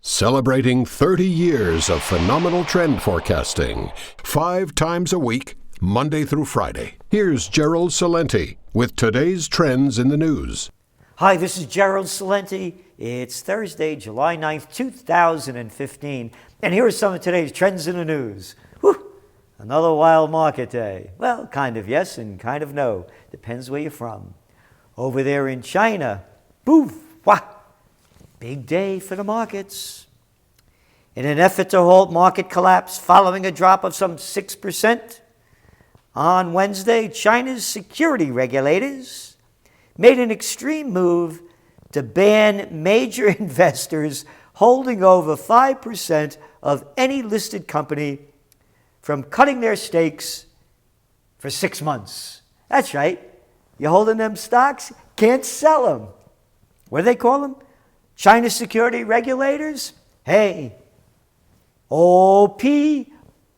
Celebrating 30 years of phenomenal trend forecasting, 5 times a week, Monday through Friday. Here's Gerald Celente with today's trends in the news. Hi, this is Gerald Celente. It's Thursday, July 9th, 2015. And here are some of today's trends in the news. Whew, another wild market day. Well, kind of yes and kind of no. Depends where you're from. Over there in China, boof, wah. Big day for the markets. In an effort to halt market collapse following a drop of some 6%, on Wednesday, China's security regulators made an extreme move to ban major investors holding over 5% of any listed company from cutting their stakes for 6 months. That's right. You're holding them stocks, can't sell them. What do they call them? China security regulators? Hey, OP,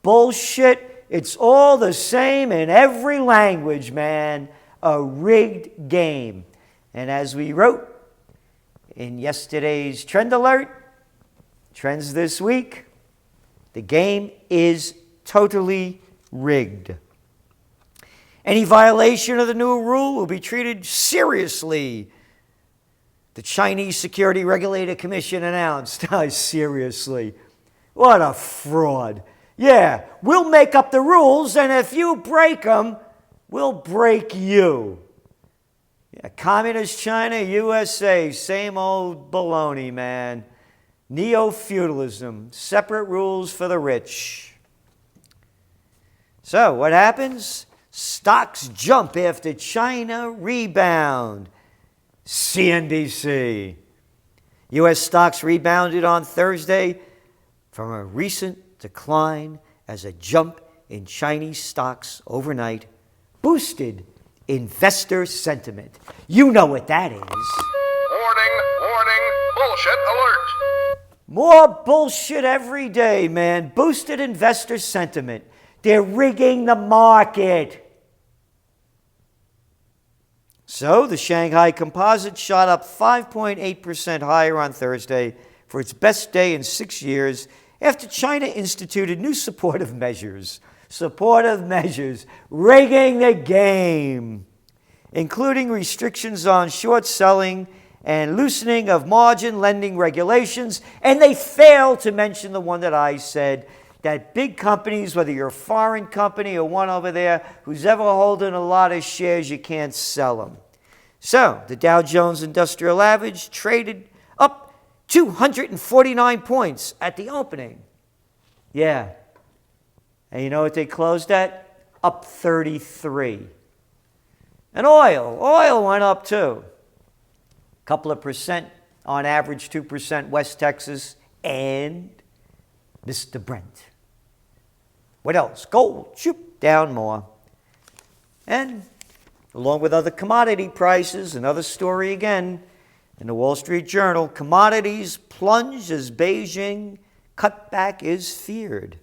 bullshit. It's all the same in every language, man. A rigged game. And as we wrote in yesterday's Trend Alert, Trends this week, the game is totally rigged. Any violation of the new rule will be treated seriously, the Chinese Security Regulator Commission announced. Seriously. What a fraud. Yeah, we'll make up the rules, and if you break them, we'll break you. Yeah, Communist China, USA, same old baloney, man. Neo-feudalism, separate rules for the rich. So, what happens? Stocks jump after China rebound. CNBC. U.S. stocks rebounded on Thursday from a recent decline as a jump in Chinese stocks overnight boosted investor sentiment. You know what that is. Warning, warning, bullshit alert. More bullshit every day, man. Boosted investor sentiment. They're rigging the market. So the Shanghai Composite shot up 5.8% higher on Thursday for its best day in 6 years after China instituted new supportive measures. Supportive measures, rigging the game, including restrictions on short selling and loosening of margin lending regulations. And they failed to mention the one that I said, that big companies, whether you're a foreign company or one over there, who's ever holding a lot of shares, you can't sell them. So the Dow Jones Industrial Average traded up 249 points at the opening. Yeah. And you know what they closed at? Up 33. And oil went up too. A couple of percent, on average 2% West Texas, and Mr. Brent. What else? Gold, shoop, down more. And along with other commodity prices, another story again in the Wall Street Journal, commodities plunge as Beijing cutback is feared.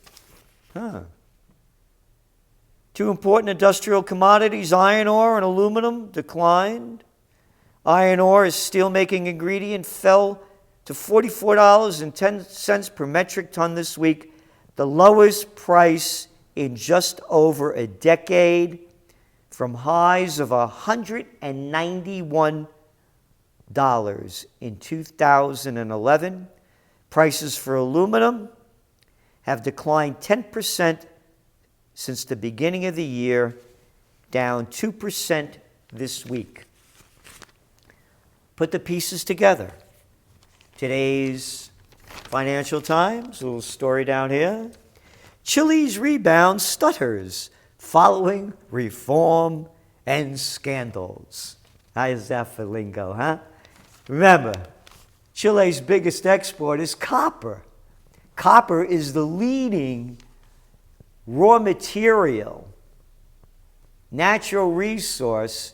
Two important industrial commodities, iron ore and aluminum, declined. Iron ore, a steel-making ingredient, fell to $44.10 per metric ton this week, the lowest price in just over a decade, from highs of $191 in 2011. Prices for aluminum have declined 10% since the beginning of the year, down 2% this week. Put the pieces together. Today's Financial Times, a little story down here. Chile's rebound stutters following reform and scandals. How's that for lingo, huh? Remember, Chile's biggest export is copper. Copper is the leading raw material, natural resource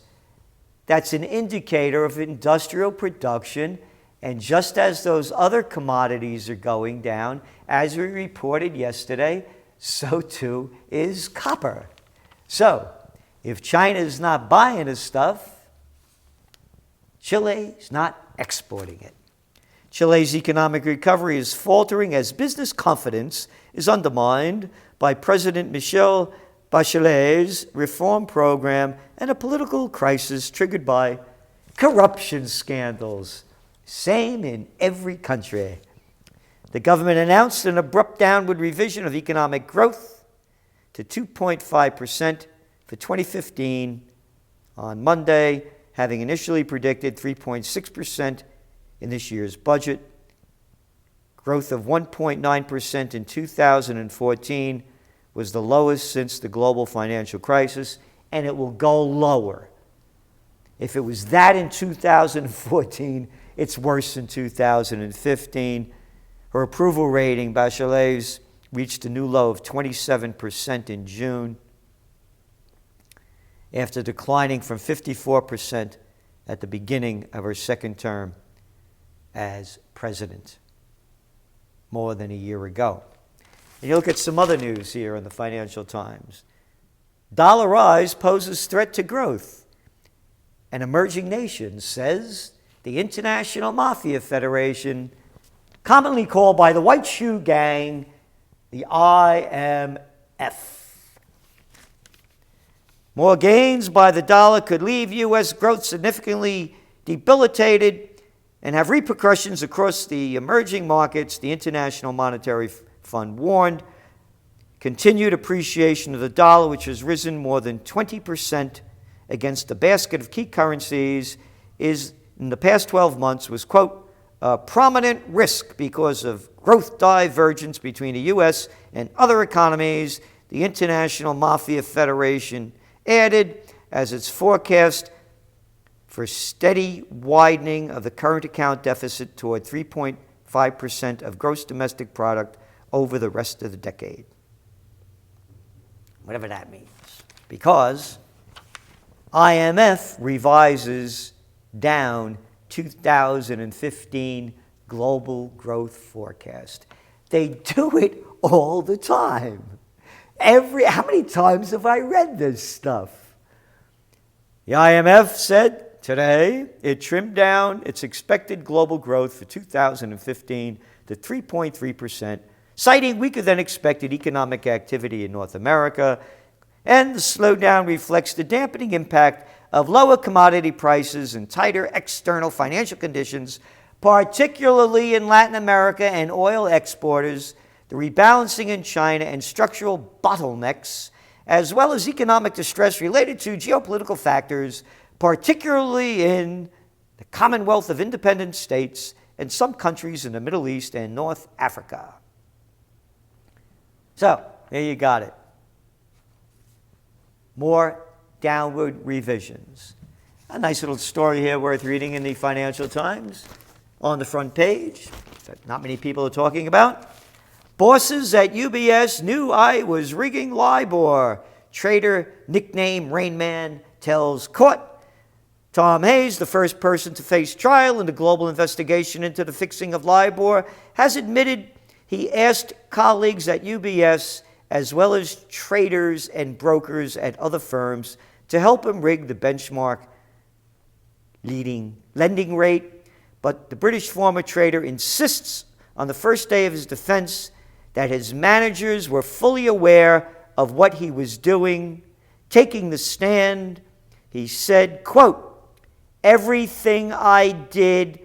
that's an indicator of industrial production. And just as those other commodities are going down, as we reported yesterday, so too is copper. So, if China is not buying this stuff, Chile is not exporting it. Chile's economic recovery is faltering as business confidence is undermined by President Michelle Bachelet's reform program and a political crisis triggered by corruption scandals. Same in every country. The government announced an abrupt downward revision of economic growth to 2.5% for 2015 on Monday, having initially predicted 3.6% in this year's budget. Growth of 1.9% in 2014 was the lowest since the global financial crisis, and it will go lower. If it was that in 2014, it's worse in 2015. Her approval rating, Bachelet's, reached a new low of 27% in June, after declining from 54% at the beginning of her second term as president, more than a year ago. And you look at some other news here in the Financial Times. Dollar rise poses threat to growth. An emerging nation, says the International Mafia Federation, commonly called by the White Shoe Gang the IMF. More gains by the dollar could leave U.S. growth significantly debilitated and have repercussions across the emerging markets, the International Monetary Fund warned. Continued appreciation of the dollar, which has risen more than 20% against a basket of key currencies, is in the past 12 months was, quote, a prominent risk because of growth divergence between the U.S. and other economies, the International Mafia Federation added, as its forecast for steady widening of the current account deficit toward 3.5% of gross domestic product over the rest of the decade. Whatever that means. Because IMF revises down 2015 global growth forecast. They do it all the time. How many times have I read this stuff? The IMF said today it trimmed down its expected global growth for 2015 to 3.3%, citing weaker than expected economic activity in North America, and the slowdown reflects the dampening impact of lower commodity prices and tighter external financial conditions, particularly in Latin America and oil exporters, the rebalancing in China, and structural bottlenecks, as well as economic distress related to geopolitical factors, particularly in the Commonwealth of Independent States and some countries in the Middle East and North Africa. So, there you got it. More downward revisions. A nice little story here worth reading in the Financial Times on the front page that not many people are talking about. Bosses at UBS knew I was rigging LIBOR. Trader nicknamed Rain Man tells court. Tom Hayes, the first person to face trial in the global investigation into the fixing of LIBOR, has admitted he asked colleagues at UBS, as well as traders and brokers at other firms, to help him rig the benchmark lending rate. But the British former trader insists on the first day of his defense that his managers were fully aware of what he was doing. Taking the stand, he said, quote, "Everything I did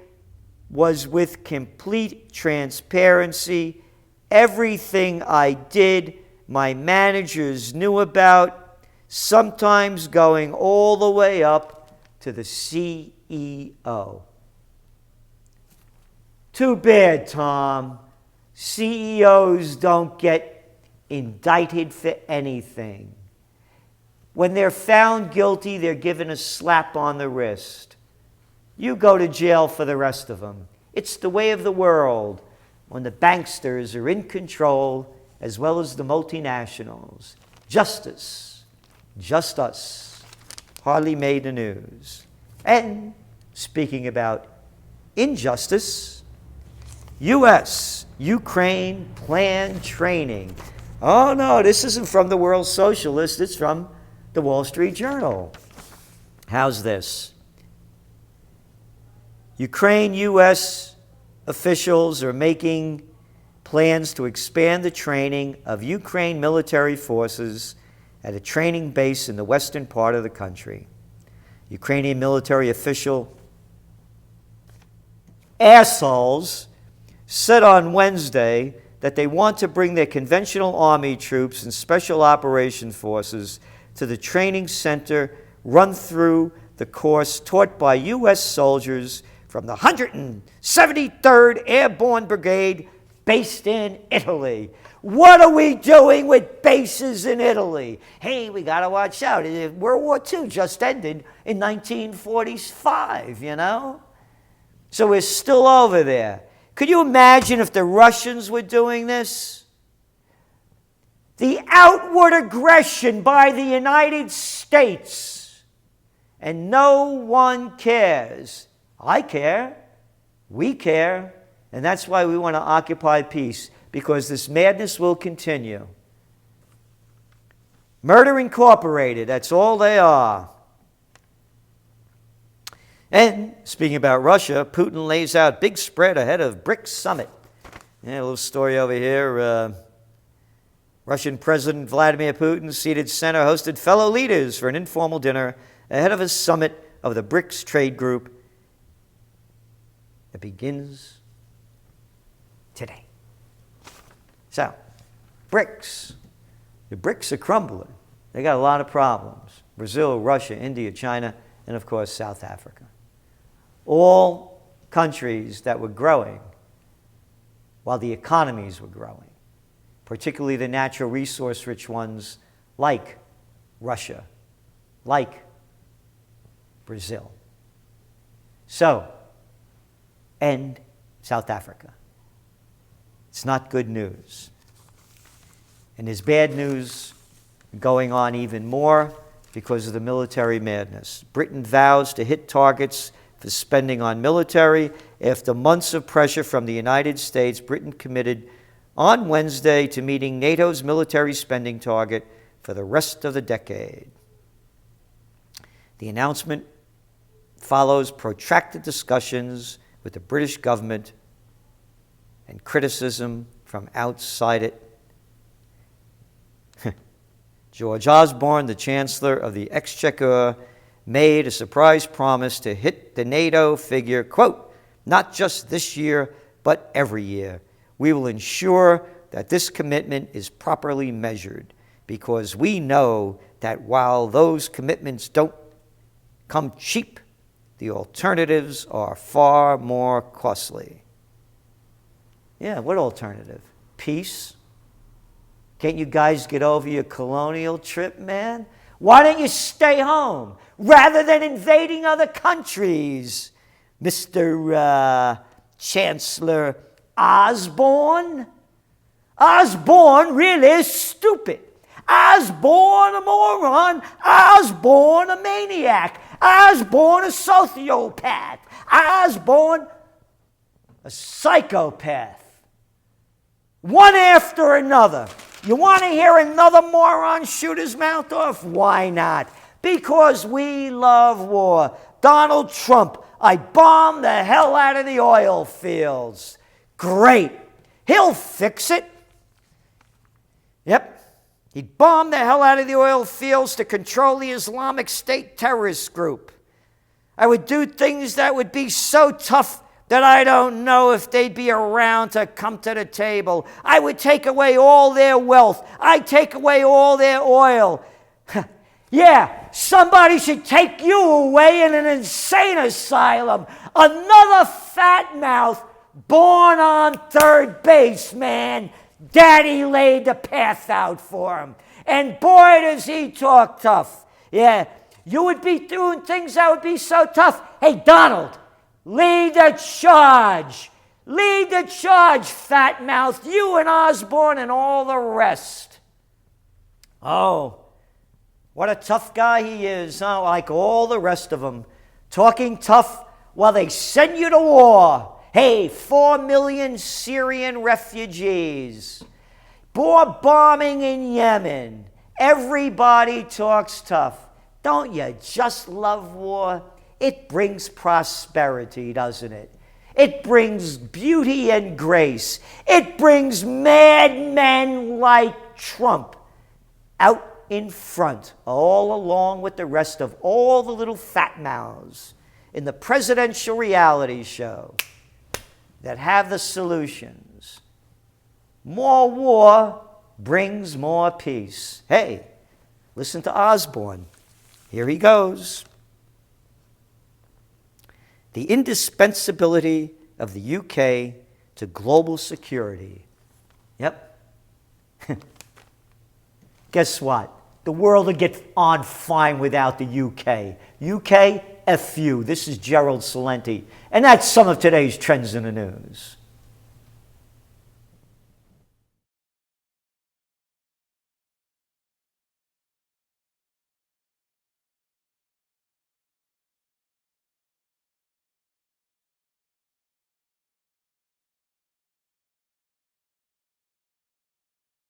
was with complete transparency. Everything I did, my managers knew about, sometimes going all the way up to the CEO." Too bad, Tom. CEOs don't get indicted for anything. When they're found guilty, they're given a slap on the wrist. You go to jail for the rest of them. It's the way of the world when the banksters are in control, as well as the multinationals. Justice, just us, hardly made the news. And speaking about injustice, U.S. Ukraine planned training. Oh no, this isn't from the World Socialist, it's from the Wall Street Journal. How's this? Ukraine-U.S. officials are making plans to expand the training of Ukraine military forces at a training base in the western part of the country. Ukrainian military official assholes said on Wednesday that they want to bring their conventional army troops and special operations forces to the training center run through the course taught by U.S. soldiers from the 173rd Airborne Brigade based in Italy. What are we doing with bases in Italy? Hey, we got to watch out. World War II just ended in 1945, you know? So we're still over there. Could you imagine if the Russians were doing this? The outward aggression by the United States, and no one cares. I care. We care. And that's why we want to occupy peace, because this madness will continue. Murder Incorporated, that's all they are. And speaking about Russia, Putin lays out big spread ahead of BRICS summit. Yeah, a little story over here. Russian President Vladimir Putin, seated center, hosted fellow leaders for an informal dinner ahead of a summit of the BRICS trade group that begins today. So, BRICS. The BRICS are crumbling. They got a lot of problems. Brazil, Russia, India, China, and of course South Africa. All countries that were growing while the economies were growing, particularly the natural resource-rich ones like Russia, like Brazil. So, and South Africa. It's not good news. And there's bad news going on even more because of the military madness. Britain vows to hit targets for spending on military. After months of pressure from the United States, Britain committed on Wednesday to meeting NATO's military spending target for the rest of the decade. The announcement follows protracted discussions with the British government and criticism from outside it. George Osborne, the Chancellor of the Exchequer, made a surprise promise to hit the NATO figure, quote, not just this year, but every year. We will ensure that this commitment is properly measured, because we know that while those commitments don't come cheap, the alternatives are far more costly. Yeah, what alternative? Peace? Can't you guys get over your colonial trip, man? Why don't you stay home rather than invading other countries, Mr. Chancellor Osborne? Osborne really is stupid. Osborne a moron. Osborne a maniac. Osborne a sociopath. Osborne a psychopath. One after another. You want to hear another moron shoot his mouth off? Why not? Because we love war. Donald Trump, I bombed the hell out of the oil fields. Great. He'll fix it. Yep. He bombed the hell out of the oil fields to control the Islamic State terrorist group. I would do things that would be so tough that I don't know if they'd be around to come to the table. I would take away all their wealth. I'd take away all their oil. Yeah, somebody should take you away in an insane asylum. Another fat mouth born on third base, man. Daddy laid the path out for him. And boy, does he talk tough. Yeah, you would be doing things that would be so tough. Hey, Donald, lead the charge. Lead the charge, fat mouth. You and Osborne and all the rest. Oh, what a tough guy he is, huh? Like all the rest of them. Talking tough while they send you to war. Hey, 4 million Syrian refugees. More bombing in Yemen. Everybody talks tough. Don't you just love war? It brings prosperity, doesn't it? It brings beauty and grace. It brings madmen like Trump out in front, all along with the rest of all the little fat mouths in the presidential reality show that have the solutions. More war brings more peace. Hey, listen to Osborne. Here he goes. The indispensability of the UK to global security. Yep. Guess what? The world will get on fine without the UK. UK, F you. This is Gerald Celente. And that's some of today's trends in the news.